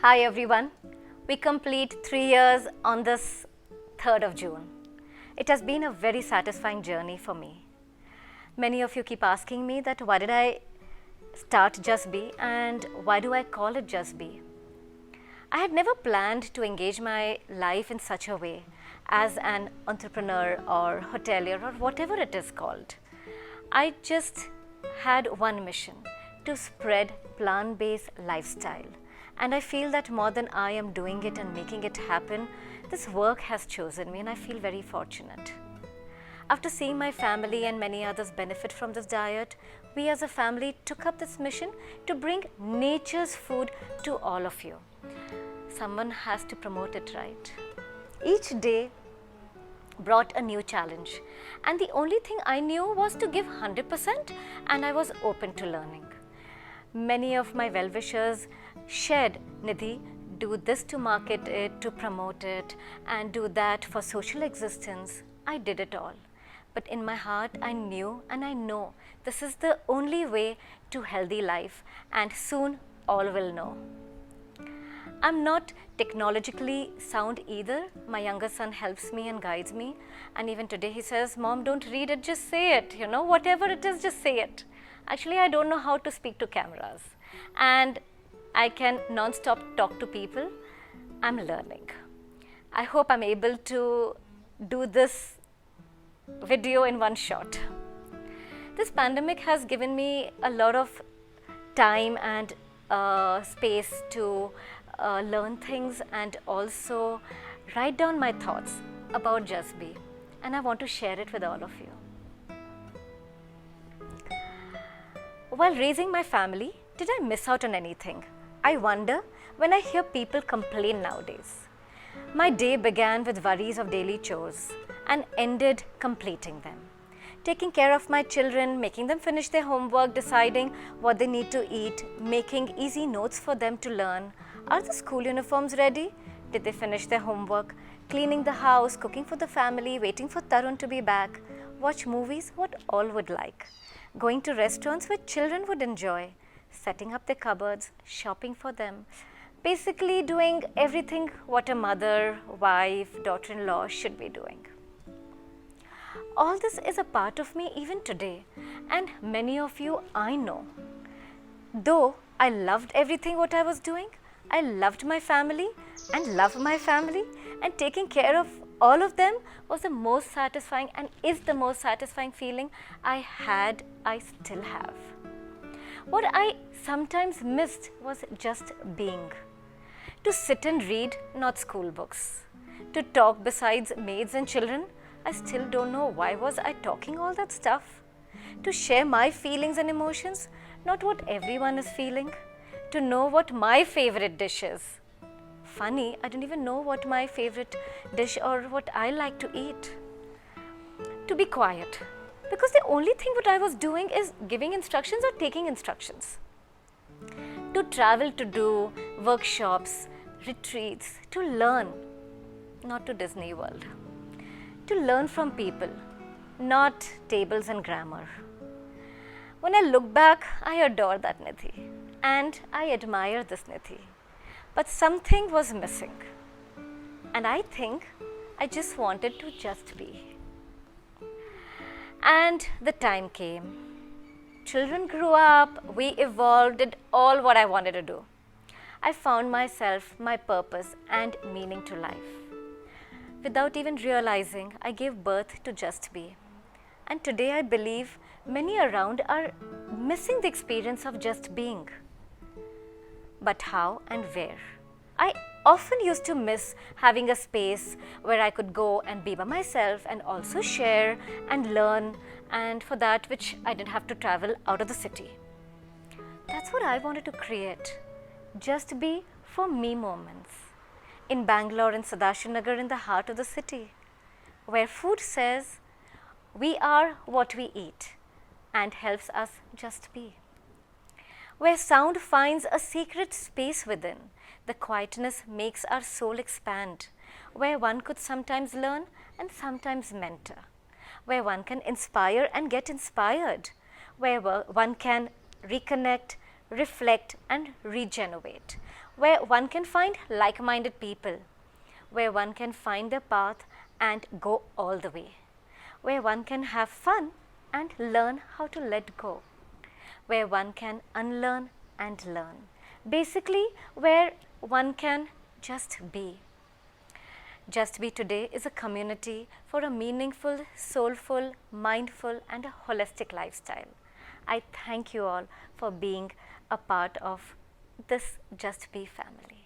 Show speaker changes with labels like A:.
A: Hi everyone, we complete 3 years on this 3rd of June. It has been a very satisfying journey for me. Many of you keep asking me that why did I start Just Be and why do I call it Just Be? I had never planned to engage my life in such a way as an entrepreneur or hotelier or whatever it is called. I just had one mission, to spread plant-based lifestyle. And I feel that more than I am doing it and making it happen, this work has chosen me and I feel very fortunate. After seeing my family and many others benefit from this diet, we as a family took up this mission to bring nature's food to all of you. Someone has to promote it, right? Each day brought a new challenge, and the only thing I knew was to give 100%, and I was open to learning. Many of my well-wishers shared, Nidhi, do this to market it, to promote it, and do that for social existence. I did it all. But in my heart, I knew and I know this is the only way to healthy life, and soon all will know. I'm not technologically sound either. My younger son helps me and guides me. And even today he says, Mom, don't read it, just say it. Whatever it is, just say it. Actually, I don't know how to speak to cameras. And I can non-stop talk to people. I'm learning. I hope I'm able to do this video in one shot. This pandemic has given me a lot of time and space to learn things and also write down my thoughts about Just Be, and I want to share it with all of you. While raising my family, did I miss out on anything? I wonder when I hear people complain nowadays. My day began with worries of daily chores and ended completing them. Taking care of my children, making them finish their homework, deciding what they need to eat, making easy notes for them to learn. Are the school uniforms ready? Did they finish their homework? Cleaning the house, cooking for the family, waiting for Tarun to be back. Watch movies, what all would like. Going to restaurants where children would enjoy. Setting up their cupboards, shopping for them. Basically doing everything what a mother, wife, daughter-in-law should be doing. All this is a part of me even today, and many of you I know. Though I loved everything what I was doing, I loved my family and love my family, and taking care of all of them was the most satisfying and is the most satisfying feeling I still have. What I sometimes missed was just being. To sit and read, not school books. To talk besides maids and children, I still don't know why was I talking all that stuff. To share my feelings and emotions, not what everyone is feeling. To know what my favorite dish is. Funny, I didn't even know what my favorite dish or what I like to eat. To be quiet, because the only thing what I was doing is giving instructions or taking instructions. To travel, to do workshops, retreats, to learn, not to Disney World. To learn from people, not tables and grammar. When I look back, I adore that Nidhi and I admire this Nidhi. But something was missing, and I think I just wanted to just be. And the time came. Children grew up, we evolved, did all what I wanted to do. I found myself, my purpose and meaning to life. Without even realizing, I gave birth to Just Be. And today I believe many around are missing the experience of just being. But how and where? I often used to miss having a space where I could go and be by myself and also share and learn, and for that which I didn't have to travel out of the city. That's what I wanted to create. Just Be for me moments. In Bangalore and Sadashivnagar, in the heart of the city, where food says, we are what we eat and helps us just be. Where sound finds a secret space within, the quietness makes our soul expand, where one could sometimes learn and sometimes mentor, where one can inspire and get inspired, where one can reconnect, reflect and regenerate, where one can find like-minded people, where one can find their path and go all the way, where one can have fun and learn how to let go, where one can unlearn and learn. Basically, where one can just be. Just Be Today is a community for a meaningful, soulful, mindful, and a holistic lifestyle. I thank you all for being a part of this Just Be family.